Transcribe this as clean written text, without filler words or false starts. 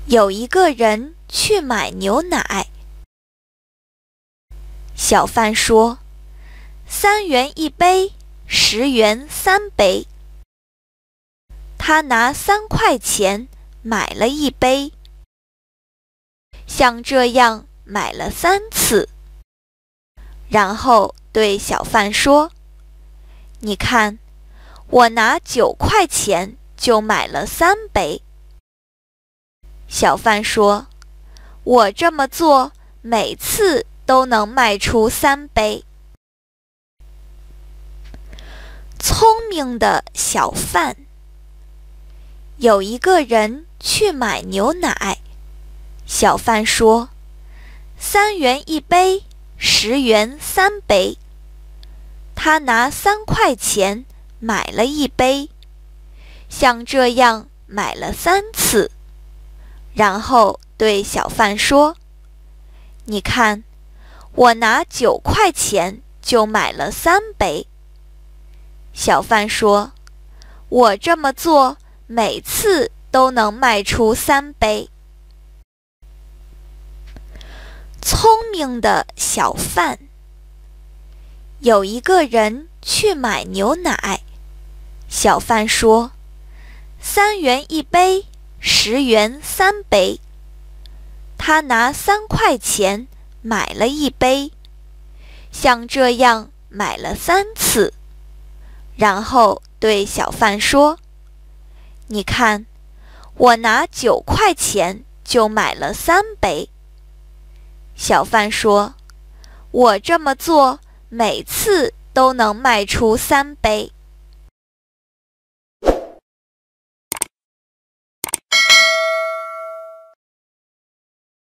有一个人去买牛奶，小贩说：“3元1杯，10元3杯。”他拿3块钱买了1杯，像这样买了3次，然后对小贩说：“你看，我拿9块钱就买了3杯。”小贩说：“我这么做，每次都能卖出3杯。”聪明的小贩。有一个人去买牛奶，小贩说：“3元1杯，10元3杯。”他拿3块钱买了1杯，像这样买了3次，然后对小贩说：“你看，我拿9块钱就买了3杯。”小贩说：“我这么做，每次都能卖出3杯。”聪明的小贩。有一个人去买牛奶，小贩说：“3元1杯，10元3杯。”他拿3块钱买了1杯，像这样买了3次，然后对小贩说：“你看，我拿9块钱就买了3杯。”小贩说：“我这么做，每次都能卖出3杯。”